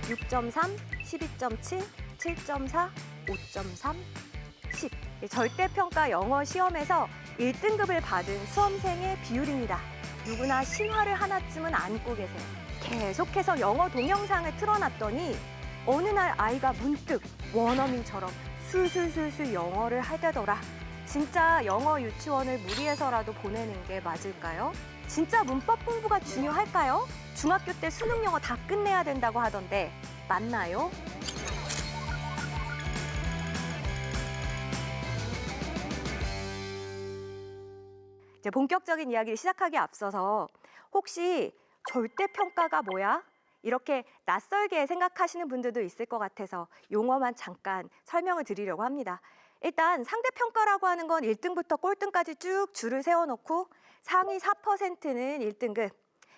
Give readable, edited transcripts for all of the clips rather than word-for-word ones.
6.3, 12.7, 7.4, 5.3, 10. 절대평가 영어 시험에서 1등급을 받은 수험생의 비율입니다. 누구나 신화를 하나쯤은 안고 계세요. 계속해서 영어 동영상을 틀어놨더니 어느 날 아이가 문득 원어민처럼 술술술술 영어를 하대더라. 진짜 영어 유치원을 무리해서라도 보내는 게 맞을까요? 진짜 문법 공부가 중요할까요? 중학교 때 수능 영어 다 끝내야 된다고 하던데 맞나요? 이제 본격적인 이야기를 시작하기에 앞서서 혹시 절대평가가 뭐야? 이렇게 낯설게 생각하시는 분들도 있을 것 같아서 용어만 잠깐 설명을 드리려고 합니다. 일단 상대평가라고 하는 건 1등부터 꼴등까지 쭉 줄을 세워놓고 상위 4%는 1등급,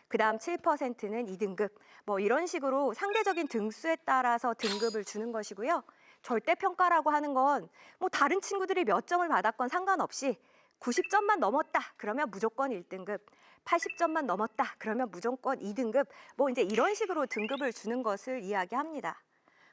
그 다음 7%는 2등급, 뭐 이런 식으로 상대적인 등수에 따라서 등급을 주는 것이고요. 절대평가라고 하는 건 뭐 다른 친구들이 몇 점을 받았건 상관없이 90점만 넘었다 그러면 무조건 1등급, 80점만 넘었다 그러면 무조건 2등급, 뭐 이제 이런 식으로 등급을 주는 것을 이야기합니다.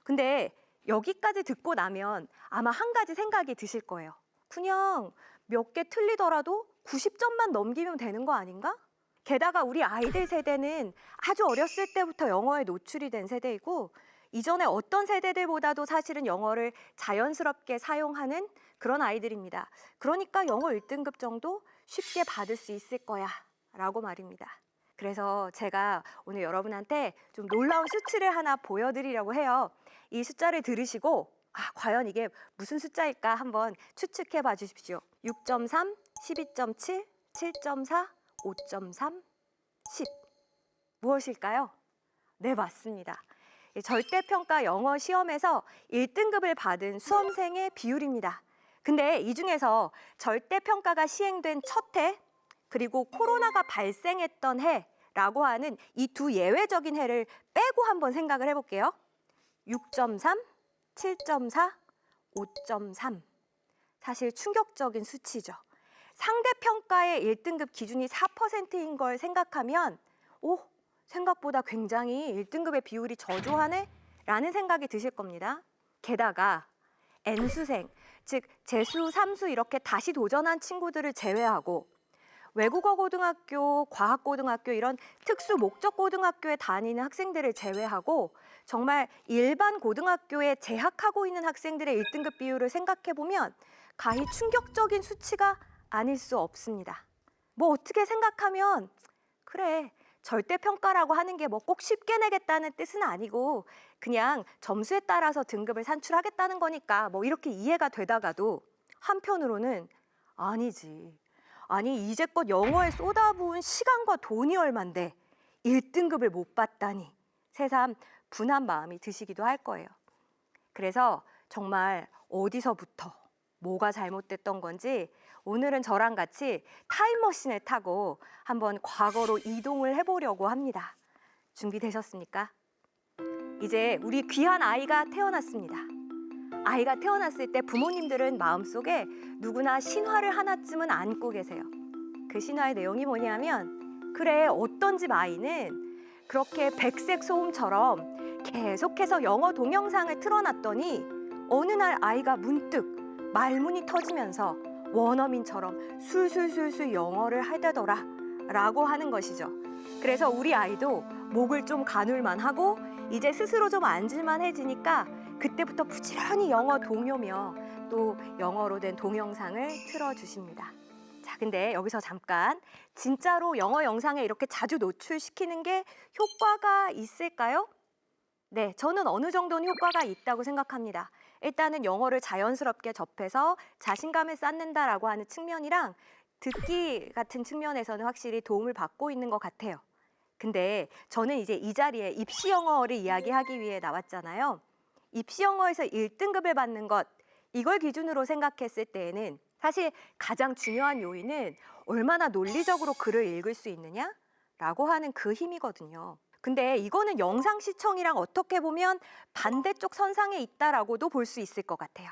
근데 여기까지 듣고 나면 아마 한 가지 생각이 드실 거예요. 그냥 몇 개 틀리더라도 90점만 넘기면 되는 거 아닌가? 게다가 우리 아이들 세대는 아주 어렸을 때부터 영어에 노출이 된 세대이고 이전에 어떤 세대들보다도 사실은 영어를 자연스럽게 사용하는 그런 아이들입니다. 그러니까 영어 1등급 정도 쉽게 받을 수 있을 거야 라고 말입니다. 그래서 제가 오늘 여러분한테 좀 놀라운 수치를 하나 보여드리려고 해요. 이 숫자를 들으시고 과연 이게 무슨 숫자일까 한번 추측해 봐 주십시오. 6.3, 12.7, 7.4, 5.3, 10. 무엇일까요? 네, 맞습니다. 절대평가 영어 시험에서 1등급을 받은 수험생의 비율입니다. 근데 이 중에서 절대평가가 시행된 첫 해, 그리고 코로나가 발생했던 해라고 하는 이 두 예외적인 해를 빼고 한번 생각을 해볼게요. 6.3, 7.4, 5.3. 사실 충격적인 수치죠. 상대평가의 1등급 기준이 4%인 걸 생각하면 생각보다 굉장히 1등급의 비율이 저조하네? 라는 생각이 드실 겁니다. 게다가 N수생, 즉 재수, 삼수 이렇게 다시 도전한 친구들을 제외하고 외국어 고등학교, 과학 고등학교 이런 특수 목적 고등학교에 다니는 학생들을 제외하고 정말 일반 고등학교에 재학하고 있는 학생들의 1등급 비율을 생각해 보면 가히 충격적인 수치가 아닐 수 없습니다. 뭐 어떻게 생각하면 그래, 절대평가라고 하는 게 뭐 꼭 쉽게 내겠다는 뜻은 아니고 그냥 점수에 따라서 등급을 산출하겠다는 거니까 뭐 이렇게 이해가 되다가도 한편으로는 아니지. 아니 이제껏 영어에 쏟아부은 시간과 돈이 얼만데 1등급을 못 받다니 새삼 분한 마음이 드시기도 할 거예요. 그래서 정말 어디서부터 뭐가 잘못됐던 건지 오늘은 저랑 같이 타임머신을 타고 한번 과거로 이동을 해보려고 합니다. 준비되셨습니까? 이제 우리 귀한 아이가 태어났습니다. 아이가 태어났을 때 부모님들은 마음속에 누구나 신화를 하나쯤은 안고 계세요. 그 신화의 내용이 뭐냐면 그래, 어떤 집 아이는 그렇게 백색 소음처럼 계속해서 영어 동영상을 틀어놨더니 어느 날 아이가 문득 말문이 터지면서 원어민처럼 술술술술 영어를 하대더라 라고 하는 것이죠. 그래서 우리 아이도 목을 좀 가눌만 하고 이제 스스로 좀 앉을만 해지니까 그때부터 부지런히 영어 동요며 또 영어로 된 동영상을 틀어주십니다. 자, 근데 여기서 잠깐 진짜로 영어 영상에 이렇게 자주 노출시키는 게 효과가 있을까요? 네, 저는 어느 정도는 효과가 있다고 생각합니다. 일단은 영어를 자연스럽게 접해서 자신감을 쌓는다라고 하는 측면이랑 듣기 같은 측면에서는 확실히 도움을 받고 있는 것 같아요. 근데 저는 이제 이 자리에 입시 영어를 이야기하기 위해 나왔잖아요. 입시 영어에서 1등급을 받는 것, 이걸 기준으로 생각했을 때에는 사실 가장 중요한 요인은 얼마나 논리적으로 글을 읽을 수 있느냐라고 하는 그 힘이거든요. 근데 이거는 영상 시청이랑 어떻게 보면 반대쪽 선상에 있다라고도 볼 수 있을 것 같아요.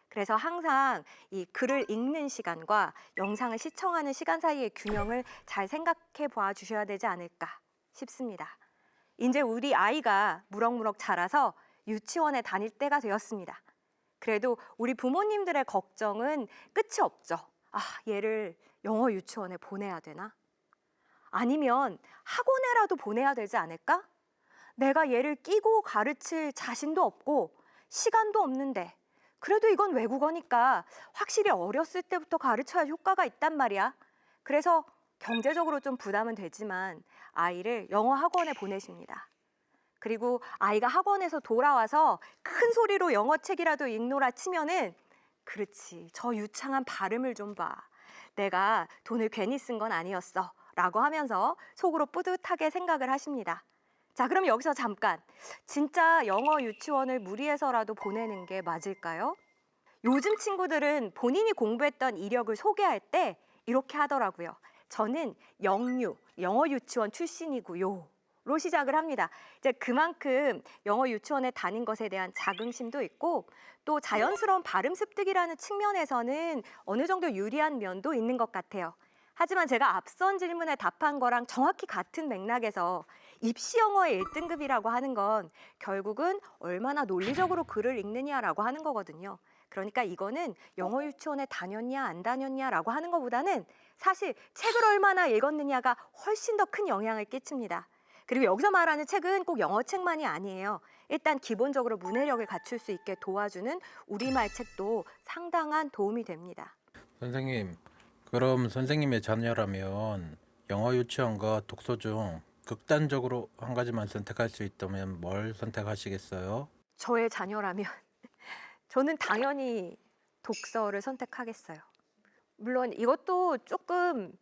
그래서 항상 이 글을 읽는 시간과 영상을 시청하는 시간 사이의 균형을 잘 생각해 봐 주셔야 되지 않을까 싶습니다. 이제 우리 아이가 무럭무럭 자라서 유치원에 다닐 때가 되었습니다. 그래도 우리 부모님들의 걱정은 끝이 없죠. 아, 얘를 영어 유치원에 보내야 되나? 아니면 학원에라도 보내야 되지 않을까? 내가 얘를 끼고 가르칠 자신도 없고 시간도 없는데 그래도 이건 외국어니까 확실히 어렸을 때부터 가르쳐야 효과가 있단 말이야. 그래서 경제적으로 좀 부담은 되지만 아이를 영어 학원에 보내십니다. 그리고 아이가 학원에서 돌아와서 큰 소리로 영어 책이라도 읽노라 치면은 그렇지, 저 유창한 발음을 좀 봐. 내가 돈을 괜히 쓴 건 아니었어. 라고 하면서 속으로 뿌듯하게 생각을 하십니다. 자, 그럼 여기서 잠깐, 진짜 영어 유치원을 무리해서라도 보내는 게 맞을까요? 요즘 친구들은 본인이 공부했던 이력을 소개할 때 이렇게 하더라고요. 저는 영어 유치원 출신이고요. 로 시작을 합니다. 이제 그만큼 영어 유치원에 다닌 것에 대한 자긍심도 있고 또 자연스러운 발음 습득이라는 측면에서는 어느 정도 유리한 면도 있는 것 같아요. 하지만 제가 앞선 질문에 답한 거랑 정확히 같은 맥락에서 입시 영어의 1등급이라고 하는 건 결국은 얼마나 논리적으로 글을 읽느냐라고 하는 거거든요. 그러니까 이거는 영어 유치원에 다녔냐 안 다녔냐라고 하는 것보다는 사실 책을 얼마나 읽었느냐가 훨씬 더 큰 영향을 끼칩니다. 그리고 여기서 말하는 책은 꼭 영어책만이 아니에요. 일단 기본적으로 문해력을 갖출 수 있게 도와주는 우리말 책도 상당한 도움이 됩니다. 선생님, 그럼 선생님의 자녀라면 영어 유치원과 독서 중 극단적으로 한 가지만 선택할 수 있다면 뭘 선택하시겠어요? 저의 자녀라면 저는 당연히 독서를 선택하겠어요. 물론 이것도 조금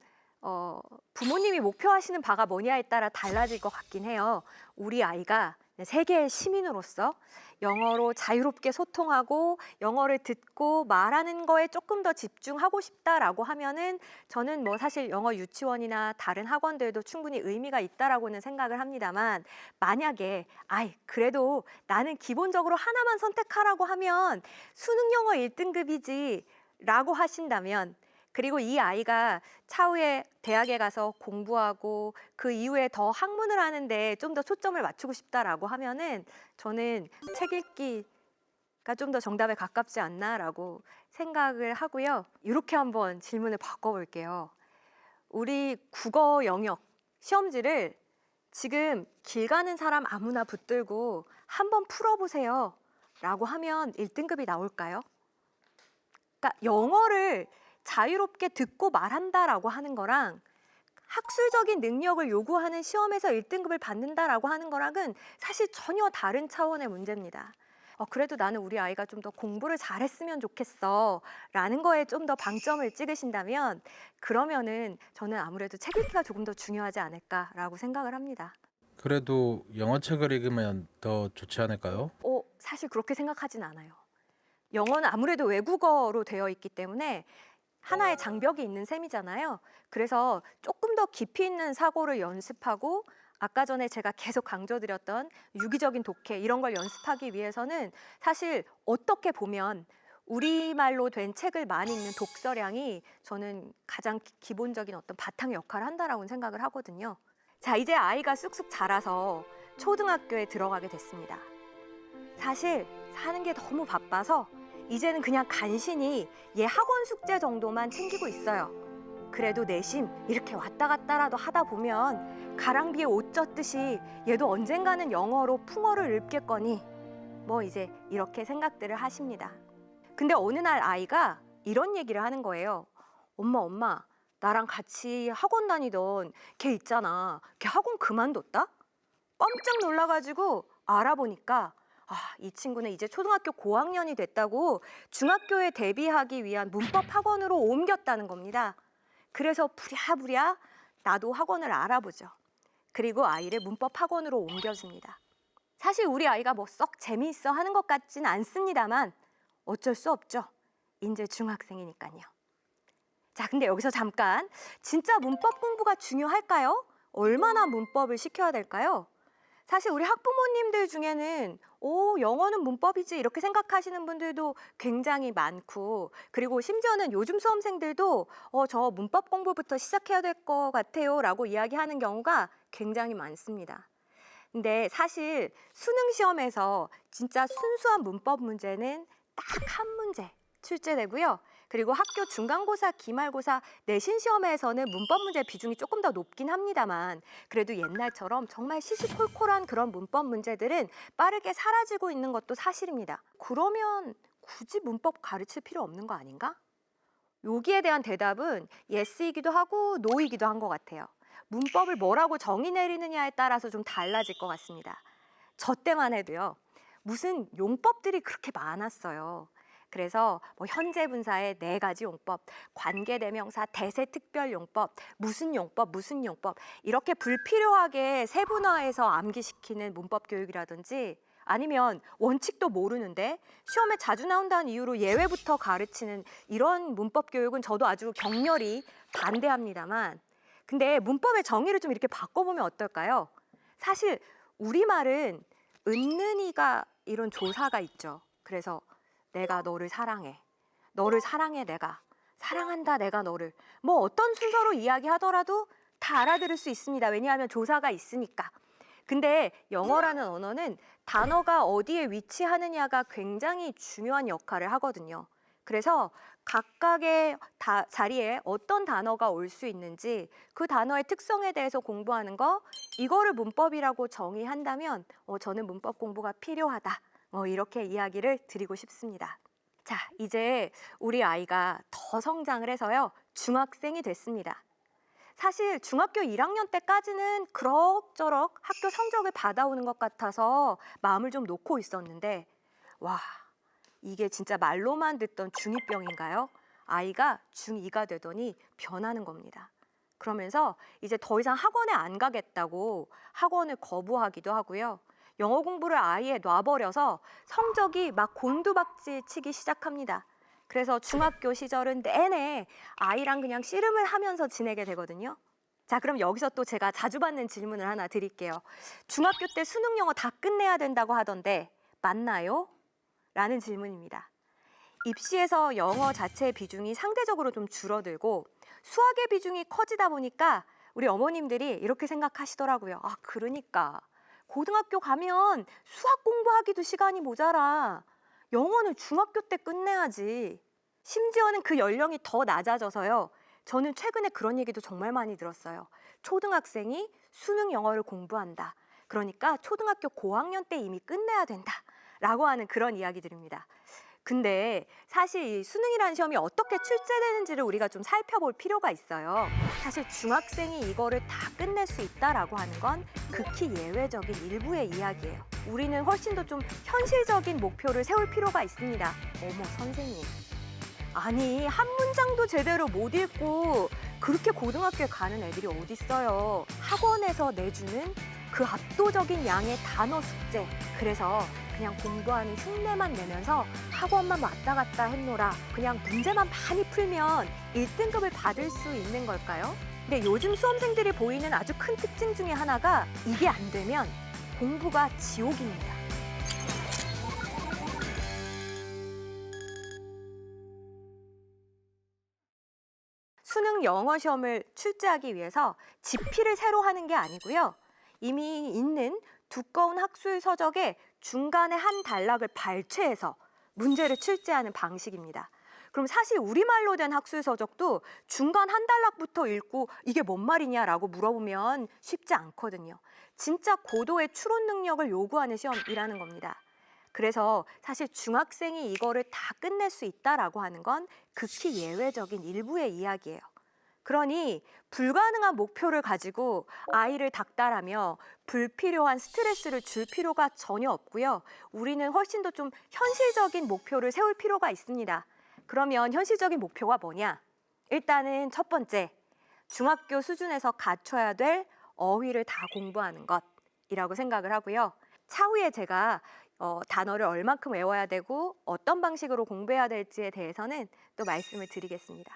부모님이 목표하시는 바가 뭐냐에 따라 달라질 것 같긴 해요. 우리 아이가 세계의 시민으로서 영어로 자유롭게 소통하고 영어를 듣고 말하는 거에 조금 더 집중하고 싶다라고 하면은 저는 뭐 사실 영어 유치원이나 다른 학원들도 충분히 의미가 있다라고는 생각을 합니다만 만약에 그래도 나는 기본적으로 하나만 선택하라고 하면 수능 영어 1등급이지 라고 하신다면 그리고 이 아이가 차후에 대학에 가서 공부하고 그 이후에 더 학문을 하는데 좀 더 초점을 맞추고 싶다라고 하면은 저는 책 읽기가 좀 더 정답에 가깝지 않나라고 생각을 하고요. 이렇게 한번 질문을 바꿔볼게요. 우리 국어 영역 시험지를 지금 길 가는 사람 아무나 붙들고 한번 풀어보세요 라고 하면 1등급이 나올까요? 그러니까 영어를 자유롭게 듣고 말한다라고 하는 거랑 학술적인 능력을 요구하는 시험에서 1등급을 받는다라고 하는 거랑은 사실 전혀 다른 차원의 문제입니다. 그래도 나는 우리 아이가 좀 더 공부를 잘했으면 좋겠어 라는 거에 좀 더 방점을 찍으신다면 그러면은 저는 아무래도 책 읽기가 조금 더 중요하지 않을까라고 생각을 합니다. 그래도 영어책을 읽으면 더 좋지 않을까요? 사실 그렇게 생각하진 않아요. 영어는 아무래도 외국어로 되어 있기 때문에 하나의 장벽이 있는 셈이잖아요. 그래서 조금 더 깊이 있는 사고를 연습하고 아까 전에 제가 계속 강조드렸던 유기적인 독해 이런 걸 연습하기 위해서는 사실 어떻게 보면 우리말로 된 책을 많이 읽는 독서량이 저는 가장 기본적인 어떤 바탕 역할을 한다라고 생각을 하거든요. 자, 이제 아이가 쑥쑥 자라서 초등학교에 들어가게 됐습니다. 사실 사는 게 너무 바빠서 이제는 그냥 간신히 얘 학원 숙제 정도만 챙기고 있어요. 그래도 내심 이렇게 왔다 갔다라도 하다 보면 가랑비에 옷 젖듯이 얘도 언젠가는 영어로 풍어를 읊겠거니 뭐 이제 이렇게 생각들을 하십니다. 근데 어느 날 아이가 이런 얘기를 하는 거예요. 엄마, 나랑 같이 학원 다니던 걔 있잖아. 걔 학원 그만뒀다? 깜짝 놀라가지고 알아보니까 이 친구는 이제 초등학교 고학년이 됐다고 중학교에 대비하기 위한 문법 학원으로 옮겼다는 겁니다. 그래서 부랴부랴 나도 학원을 알아보죠. 그리고 아이를 문법 학원으로 옮겨줍니다. 사실 우리 아이가 뭐 썩 재미있어 하는 것 같진 않습니다만 어쩔 수 없죠. 이제 중학생이니까요. 자, 근데 여기서 잠깐 진짜 문법 공부가 중요할까요? 얼마나 문법을 시켜야 될까요? 사실 우리 학부모님들 중에는 영어는 문법이지 이렇게 생각하시는 분들도 굉장히 많고 그리고 심지어는 요즘 수험생들도 저 문법 공부부터 시작해야 될 것 같아요 라고 이야기하는 경우가 굉장히 많습니다. 근데 사실 수능 시험에서 진짜 순수한 문법 문제는 딱 한 문제 출제되고요. 그리고 학교 중간고사, 기말고사, 내신 시험에서는 문법 문제 비중이 조금 더 높긴 합니다만 그래도 옛날처럼 정말 시시콜콜한 그런 문법 문제들은 빠르게 사라지고 있는 것도 사실입니다. 그러면 굳이 문법 가르칠 필요 없는 거 아닌가? 여기에 대한 대답은 yes이기도 하고 no이기도 한 것 같아요. 문법을 뭐라고 정의 내리느냐에 따라서 좀 달라질 것 같습니다. 저 때만 해도요. 무슨 용법들이 그렇게 많았어요. 그래서 뭐 현재 분사의 4가지 용법, 관계대명사, 대세특별용법, 무슨 용법, 무슨 용법 이렇게 불필요하게 세분화해서 암기시키는 문법 교육이라든지 아니면 원칙도 모르는데 시험에 자주 나온다는 이유로 예외부터 가르치는 이런 문법 교육은 저도 아주 격렬히 반대합니다만 근데 문법의 정의를 좀 이렇게 바꿔보면 어떨까요? 사실 우리말은 은는이가 이런 조사가 있죠. 그래서 내가 너를 사랑해. 너를 사랑해 내가. 사랑한다 내가 너를. 뭐 어떤 순서로 이야기하더라도 다 알아들을 수 있습니다. 왜냐하면 조사가 있으니까. 근데 영어라는 언어는 단어가 어디에 위치하느냐가 굉장히 중요한 역할을 하거든요. 그래서 각각의 자리에 어떤 단어가 올 수 있는지 그 단어의 특성에 대해서 공부하는 거 이거를 문법이라고 정의한다면 저는 문법 공부가 필요하다. 이렇게 이야기를 드리고 싶습니다. 자, 이제 우리 아이가 더 성장을 해서요. 중학생이 됐습니다. 사실 중학교 1학년 때까지는 그럭저럭 학교 성적을 받아오는 것 같아서 마음을 좀 놓고 있었는데 와, 이게 진짜 말로만 듣던 중2병인가요? 아이가 중2가 되더니 변하는 겁니다. 그러면서 이제 더 이상 학원에 안 가겠다고 학원을 거부하기도 하고요. 영어 공부를 아예 놔버려서 성적이 막 곤두박질 치기 시작합니다. 그래서 중학교 시절은 내내 아이랑 그냥 씨름을 하면서 지내게 되거든요. 자, 그럼 여기서 또 제가 자주 받는 질문을 하나 드릴게요. 중학교 때 수능 영어 다 끝내야 된다고 하던데 맞나요? 라는 질문입니다. 입시에서 영어 자체의 비중이 상대적으로 좀 줄어들고 수학의 비중이 커지다 보니까 우리 어머님들이 이렇게 생각하시더라고요. 아, 그러니까 고등학교 가면 수학 공부하기도 시간이 모자라. 영어는 중학교 때 끝내야지. 심지어는 그 연령이 더 낮아져서요. 저는 최근에 그런 얘기도 정말 많이 들었어요. 초등학생이 수능 영어를 공부한다. 그러니까 초등학교 고학년 때 이미 끝내야 된다. 라고 하는 그런 이야기들입니다. 근데 사실 이 수능이라는 시험이 어떻게 출제되는지를 우리가 좀 살펴볼 필요가 있어요. 사실 중학생이 이거를 다 끝낼 수 있다라고 하는 건 극히 예외적인 일부의 이야기예요. 우리는 훨씬 더 좀 현실적인 목표를 세울 필요가 있습니다. 어머, 선생님. 아니, 한 문장도 제대로 못 읽고 그렇게 고등학교에 가는 애들이 어딨어요. 학원에서 내주는 그 압도적인 양의 단어 숙제. 그래서 그냥 공부하는 흉내만 내면서 학원만 왔다 갔다 했노라. 그냥 문제만 많이 풀면 1등급을 받을 수 있는 걸까요? 근데 요즘 수험생들이 보이는 아주 큰 특징 중에 하나가 이게 안 되면 공부가 지옥입니다. 수능 영어 시험을 출제하기 위해서 집필을 새로 하는 게 아니고요. 이미 있는 두꺼운 학술 서적에 중간에 한 단락을 발췌해서 문제를 출제하는 방식입니다. 그럼 사실 우리말로 된 학술 서적도 중간 한 단락부터 읽고 이게 뭔 말이냐라고 물어보면 쉽지 않거든요. 진짜 고도의 추론 능력을 요구하는 시험이라는 겁니다. 그래서 사실 중학생이 이거를 다 끝낼 수 있다라고 하는 건 극히 예외적인 일부의 이야기예요. 그러니 불가능한 목표를 가지고 아이를 닥달하며 불필요한 스트레스를 줄 필요가 전혀 없고요. 우리는 훨씬 더 좀 현실적인 목표를 세울 필요가 있습니다. 그러면 현실적인 목표가 뭐냐? 일단은 첫 번째, 중학교 수준에서 갖춰야 될 어휘를 다 공부하는 것이라고 생각을 하고요. 차후에 제가 단어를 얼만큼 외워야 되고 어떤 방식으로 공부해야 될지에 대해서는 또 말씀을 드리겠습니다.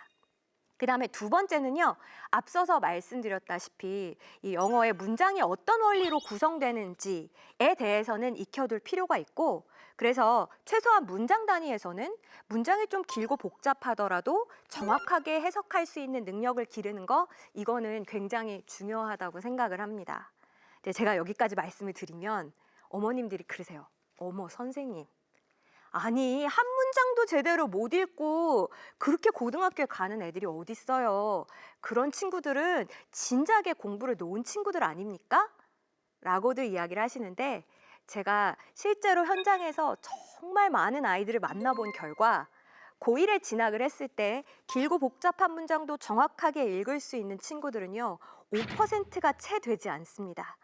그 다음에 두 번째는요, 앞서서 말씀드렸다시피 이 영어의 문장이 어떤 원리로 구성되는지에 대해서는 익혀둘 필요가 있고, 그래서 최소한 문장 단위에서는 문장이 좀 길고 복잡하더라도 정확하게 해석할 수 있는 능력을 기르는 거, 이거는 굉장히 중요하다고 생각을 합니다. 이제 제가 여기까지 말씀을 드리면 어머님들이 그러세요. 어머, 선생님. 아니, 한 문장도 제대로 못 읽고 그렇게 고등학교에 가는 애들이 어딨어요. 그런 친구들은 진작에 공부를 놓은 친구들 아닙니까? 라고들 이야기를 하시는데 제가 실제로 현장에서 정말 많은 아이들을 만나본 결과 고1에 진학을 했을 때 길고 복잡한 문장도 정확하게 읽을 수 있는 친구들은요, 5%가 채 되지 않습니다.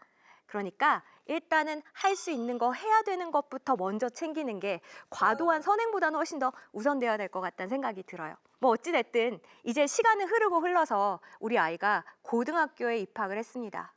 그러니까 일단은 할 수 있는 거 해야 되는 것부터 먼저 챙기는 게 과도한 선행보다는 훨씬 더 우선되어야 될 것 같다는 생각이 들어요. 뭐 어찌됐든 이제 시간은 흐르고 흘러서 우리 아이가 고등학교에 입학을 했습니다.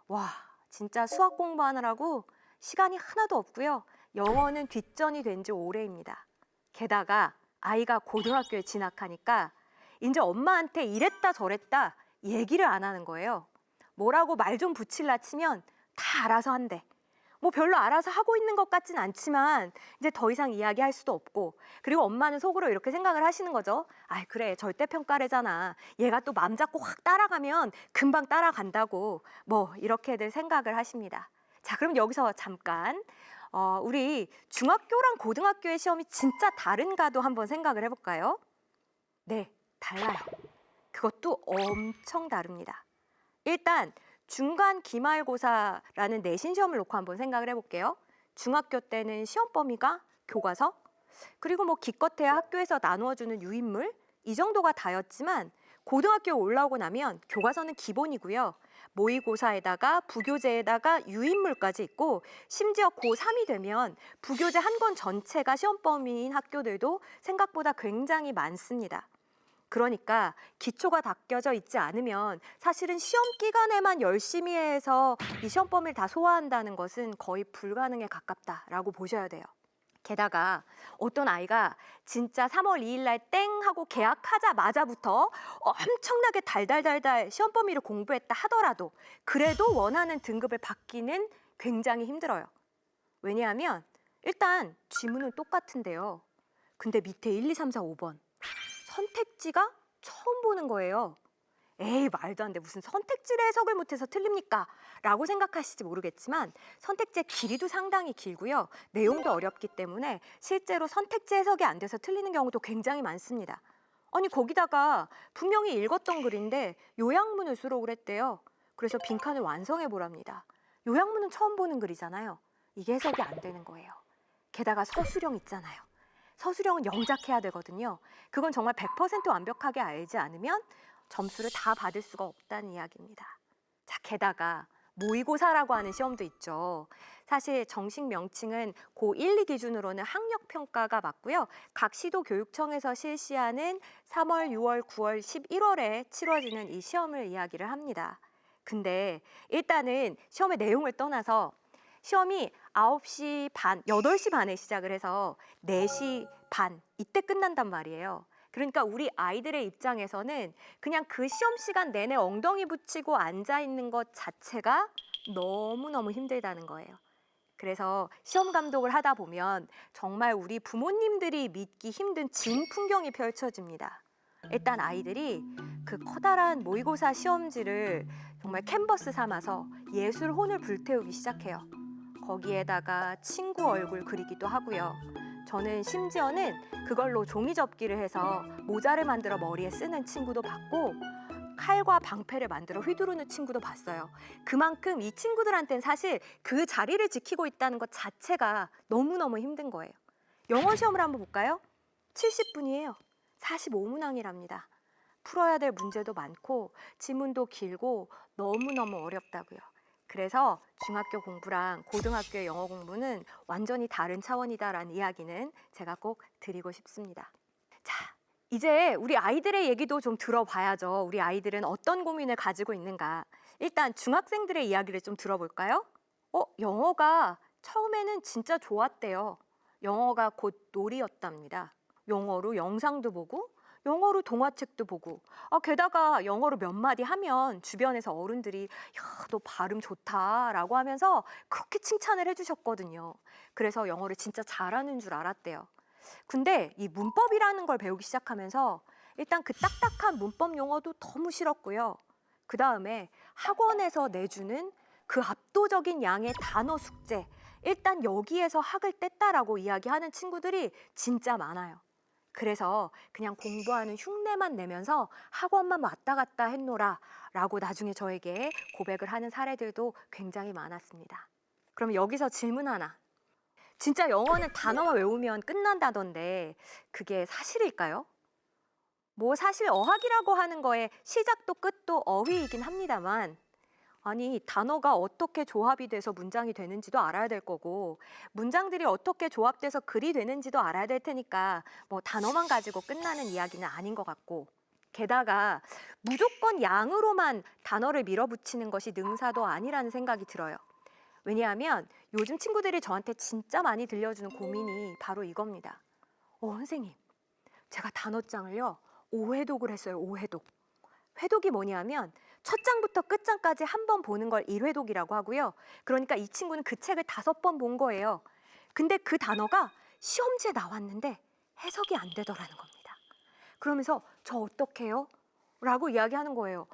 와, 진짜 수학 공부하느라고 시간이 하나도 없고요. 영어는 뒷전이 된 지 오래입니다. 게다가 아이가 고등학교에 진학하니까 이제 엄마한테 이랬다 저랬다 얘기를 안 하는 거예요. 뭐라고 말 좀 붙일라 치면 다 알아서 한대. 뭐 별로 알아서 하고 있는 것 같진 않지만 이제 더 이상 이야기할 수도 없고, 그리고 엄마는 속으로 이렇게 생각을 하시는 거죠. 아, 그래, 절대평가래잖아. 얘가 또 맘 잡고 확 따라가면 금방 따라간다고. 뭐 이렇게들 생각을 하십니다. 자, 그럼 여기서 잠깐 우리 중학교랑 고등학교의 시험이 진짜 다른가도 한번 생각을 해볼까요? 네, 달라요. 그것도 엄청 다릅니다. 일단 중간 기말고사라는 내신 시험을 놓고 한번 생각을 해볼게요. 중학교 때는 시험 범위가 교과서, 그리고 뭐 기껏해야 학교에서 나누어주는 유인물, 이 정도가 다였지만 고등학교에 올라오고 나면 교과서는 기본이고요. 모의고사에다가 부교재에다가 유인물까지 있고, 심지어 고3이 되면 부교재 한 권 전체가 시험 범위인 학교들도 생각보다 굉장히 많습니다. 그러니까 기초가 닦여져 있지 않으면 사실은 시험 기간에만 열심히 해서 이 시험 범위를 다 소화한다는 것은 거의 불가능에 가깝다라고 보셔야 돼요. 게다가 어떤 아이가 진짜 3월 2일 날 땡 하고 개학하자마자부터 엄청나게 달달달달 시험 범위를 공부했다 하더라도 그래도 원하는 등급을 받기는 굉장히 힘들어요. 왜냐하면 일단 지문은 똑같은데요. 근데 밑에 1, 2, 3, 4, 5번 선택지가 처음 보는 거예요. 에이, 말도 안 돼. 무슨 선택지를 해석을 못해서 틀립니까? 라고 생각하실지 모르겠지만 선택지의 길이도 상당히 길고요. 내용도 어렵기 때문에 실제로 선택지 해석이 안 돼서 틀리는 경우도 굉장히 많습니다. 아니, 거기다가 분명히 읽었던 글인데 요약문을 수록을 했대요. 그래서 빈칸을 완성해 보랍니다. 요약문은 처음 보는 글이잖아요. 이게 해석이 안 되는 거예요. 게다가 서술형 있잖아요. 서술형은 영작해야 되거든요. 그건 정말 100% 완벽하게 알지 않으면 점수를 다 받을 수가 없다는 이야기입니다. 자, 게다가 모의고사라고 하는 시험도 있죠. 사실 정식 명칭은 고1, 2 기준으로는 학력평가가 맞고요. 각 시도교육청에서 실시하는 3월, 6월, 9월, 11월에 치러지는 이 시험을 이야기를 합니다. 근데 일단은 시험의 내용을 떠나서 시험이 9시 반, 8시 반에 시작을 해서 4시 반, 이때 끝난단 말이에요. 그러니까 우리 아이들의 입장에서는 그냥 그 시험 시간 내내 엉덩이 붙이고 앉아있는 것 자체가 너무너무 힘들다는 거예요. 그래서 시험 감독을 하다 보면 정말 우리 부모님들이 믿기 힘든 진풍경이 펼쳐집니다. 일단 아이들이 그 커다란 모의고사 시험지를 정말 캔버스 삼아서 예술 혼을 불태우기 시작해요. 거기에다가 친구 얼굴 그리기도 하고요. 저는 심지어는 그걸로 종이 접기를 해서 모자를 만들어 머리에 쓰는 친구도 봤고, 칼과 방패를 만들어 휘두르는 친구도 봤어요. 그만큼 이 친구들한테는 사실 그 자리를 지키고 있다는 것 자체가 너무너무 힘든 거예요. 영어 시험을 한번 볼까요? 70분이에요. 45문항이랍니다. 풀어야 될 문제도 많고 지문도 길고 너무너무 어렵다고요. 그래서 중학교 공부랑 고등학교의 영어 공부는 완전히 다른 차원이다라는 이야기는 제가 꼭 드리고 싶습니다. 자, 이제 우리 아이들의 얘기도 좀 들어봐야죠. 우리 아이들은 어떤 고민을 가지고 있는가. 일단 중학생들의 이야기를 좀 들어볼까요? 영어가 처음에는 진짜 좋았대요. 영어가 곧 놀이였답니다. 영어로 영상도 보고 영어로 동화책도 보고, 게다가 영어로 몇 마디 하면 주변에서 어른들이 야, 너 발음 좋다라고 하면서 그렇게 칭찬을 해주셨거든요. 그래서 영어를 진짜 잘하는 줄 알았대요. 근데 이 문법이라는 걸 배우기 시작하면서 일단 그 딱딱한 문법 용어도 너무 싫었고요. 그 다음에 학원에서 내주는 그 압도적인 양의 단어 숙제, 일단 여기에서 학을 뗐다라고 이야기하는 친구들이 진짜 많아요. 그래서 그냥 공부하는 흉내만 내면서 학원만 왔다 갔다 했노라 라고 나중에 저에게 고백을 하는 사례들도 굉장히 많았습니다. 그럼 여기서 질문 하나. 진짜 영어는 단어만 외우면 끝난다던데 그게 사실일까요? 뭐 사실 어학이라고 하는 거에 시작도 끝도 어휘이긴 합니다만 아니 단어가 어떻게 조합이 돼서 문장이 되는지도 알아야 될 거고 문장들이 어떻게 조합돼서 글이 되는지도 알아야 될 테니까 뭐 단어만 가지고 끝나는 이야기는 아닌 것 같고 게다가 무조건 양으로만 단어를 밀어붙이는 것이 능사도 아니라는 생각이 들어요. 왜냐하면 요즘 친구들이 저한테 진짜 많이 들려주는 고민이 바로 이겁니다. 선생님, 제가 단어장을요 5회독을 했어요. 5회독. 회독이 뭐냐면 첫 장부터 끝장까지 한 번 보는 걸 1회독이라고 하고요. 그러니까 이 친구는 그 책을 5번 본 거예요. 근데 그 단어가 시험지에 나왔는데 해석이 안 되더라는 겁니다. 그러면서 저 어떡해요? 라고 이야기하는 거예요.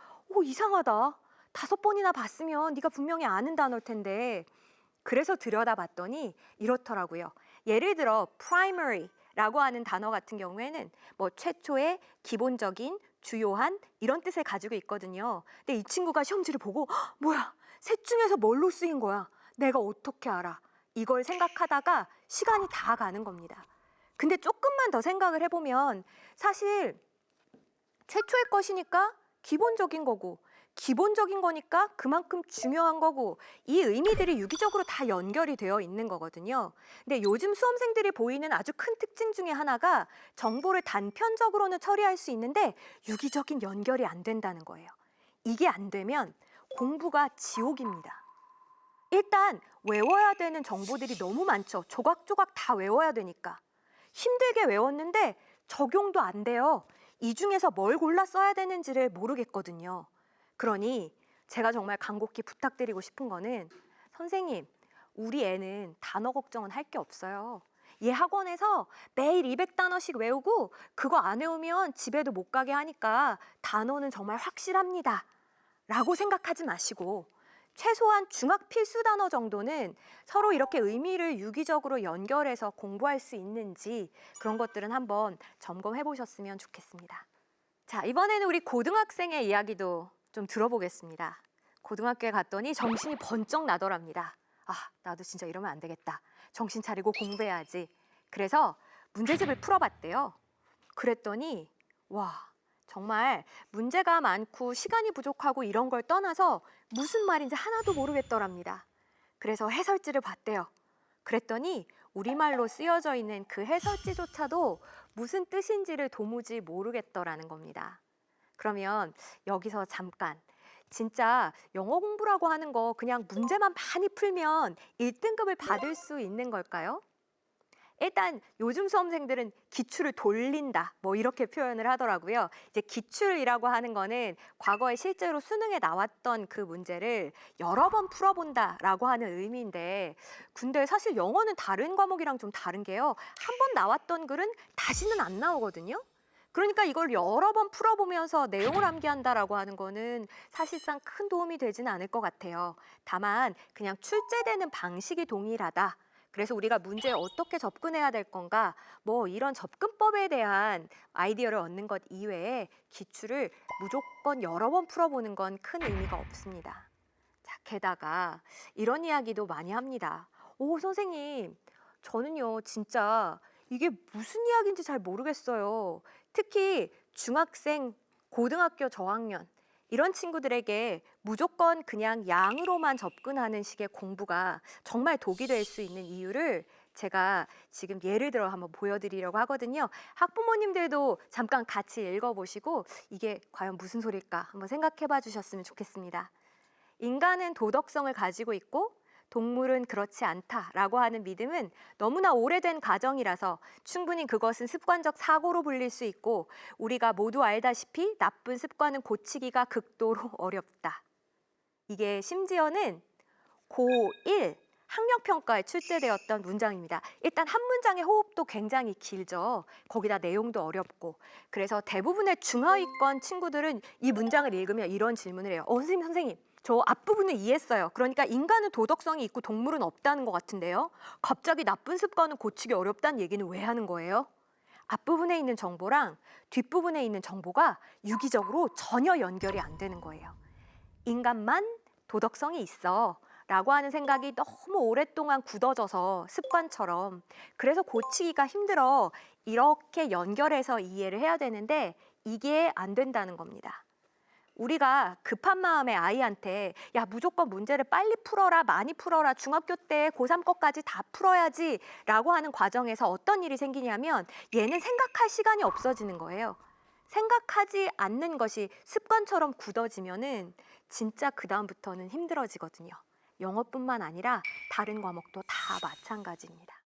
이상하다. 5번이나 봤으면 네가 분명히 아는 단어일 텐데. 그래서 들여다봤더니 이렇더라고요. 예를 들어 primary라고 하는 단어 같은 경우에는 뭐 최초의, 기본적인, 주요한 이런 뜻을 가지고 있거든요. 근데 이 친구가 시험지를 보고 뭐야? 셋 중에서 뭘로 쓰인 거야? 내가 어떻게 알아? 이걸 생각하다가 시간이 다 가는 겁니다. 근데 조금만 더 생각을 해보면 사실 최초의 것이니까 기본적인 거고 기본적인 거니까 그만큼 중요한 거고 이 의미들이 유기적으로 다 연결이 되어 있는 거거든요. 근데 요즘 수험생들이 보이는 아주 큰 특징 중에 하나가 정보를 단편적으로는 처리할 수 있는데 유기적인 연결이 안 된다는 거예요. 이게 안 되면 공부가 지옥입니다. 일단 외워야 되는 정보들이 너무 많죠. 조각조각 다 외워야 되니까. 힘들게 외웠는데 적용도 안 돼요. 이 중에서 뭘 골라 써야 되는지를 모르겠거든요. 그러니 제가 정말 간곡히 부탁드리고 싶은 거는 선생님, 우리 애는 단어 걱정은 할 게 없어요. 얘 학원에서 매일 200단어씩 외우고 그거 안 외우면 집에도 못 가게 하니까 단어는 정말 확실합니다. 라고 생각하지 마시고 최소한 중학 필수 단어 정도는 서로 이렇게 의미를 유기적으로 연결해서 공부할 수 있는지 그런 것들은 한번 점검해 보셨으면 좋겠습니다. 자, 이번에는 우리 고등학생의 이야기도 좀 들어보겠습니다. 고등학교에 갔더니 정신이 번쩍 나더랍니다. 나도 진짜 이러면 안 되겠다. 정신 차리고 공부해야지. 그래서 문제집을 풀어봤대요. 그랬더니 정말 문제가 많고 시간이 부족하고 이런 걸 떠나서 무슨 말인지 하나도 모르겠더랍니다. 그래서 해설지를 봤대요. 그랬더니 우리말로 쓰여져 있는 그 해설지조차도 무슨 뜻인지를 도무지 모르겠더라는 겁니다. 그러면 여기서 잠깐 진짜 영어 공부라고 하는 거 그냥 문제만 많이 풀면 1등급을 받을 수 있는 걸까요? 일단 요즘 수험생들은 기출을 돌린다 뭐 이렇게 표현을 하더라고요. 이제 기출이라고 하는 거는 과거에 실제로 수능에 나왔던 그 문제를 여러 번 풀어본다라고 하는 의미인데 근데 사실 영어는 다른 과목이랑 좀 다른 게요. 한 번 나왔던 글은 다시는 안 나오거든요. 그러니까 이걸 여러 번 풀어보면서 내용을 암기한다라고 하는 거는 사실상 큰 도움이 되지는 않을 것 같아요. 다만 그냥 출제되는 방식이 동일하다. 그래서 우리가 문제에 어떻게 접근해야 될 건가 뭐 이런 접근법에 대한 아이디어를 얻는 것 이외에 기출을 무조건 여러 번 풀어보는 건 큰 의미가 없습니다. 자, 게다가 이런 이야기도 많이 합니다. 선생님, 저는요 진짜 이게 무슨 이야기인지 잘 모르겠어요. 특히 중학생, 고등학교 저학년 이런 친구들에게 무조건 그냥 양으로만 접근하는 식의 공부가 정말 독이 될 수 있는 이유를 제가 지금 예를 들어 한번 보여드리려고 하거든요. 학부모님들도 잠깐 같이 읽어보시고 이게 과연 무슨 소릴까 한번 생각해봐 주셨으면 좋겠습니다. 인간은 도덕성을 가지고 있고 동물은 그렇지 않다라고 하는 믿음은 너무나 오래된 가정이라서 충분히 그것은 습관적 사고로 불릴 수 있고 우리가 모두 알다시피 나쁜 습관은 고치기가 극도로 어렵다. 이게 심지어는 고1 학력평가에 출제되었던 문장입니다. 일단 한 문장의 호흡도 굉장히 길죠. 거기다 내용도 어렵고. 그래서 대부분의 중하위권 친구들은 이 문장을 읽으면 이런 질문을 해요. 선생님, 저 앞부분은 이해했어요. 그러니까 인간은 도덕성이 있고 동물은 없다는 것 같은데요. 갑자기 나쁜 습관을 고치기 어렵다는 얘기는 왜 하는 거예요? 앞부분에 있는 정보랑 뒷부분에 있는 정보가 유기적으로 전혀 연결이 안 되는 거예요. 인간만 도덕성이 있어 라고 하는 생각이 너무 오랫동안 굳어져서 습관처럼, 그래서 고치기가 힘들어, 이렇게 연결해서 이해를 해야 되는데 이게 안 된다는 겁니다. 우리가 급한 마음에 아이한테 야 무조건 문제를 빨리 풀어라, 많이 풀어라, 중학교 때 고3 거까지 다 풀어야지 라고 하는 과정에서 어떤 일이 생기냐면 얘는 생각할 시간이 없어지는 거예요. 생각하지 않는 것이 습관처럼 굳어지면은 진짜 그 다음부터는 힘들어지거든요. 영어뿐만 아니라 다른 과목도 다 마찬가지입니다.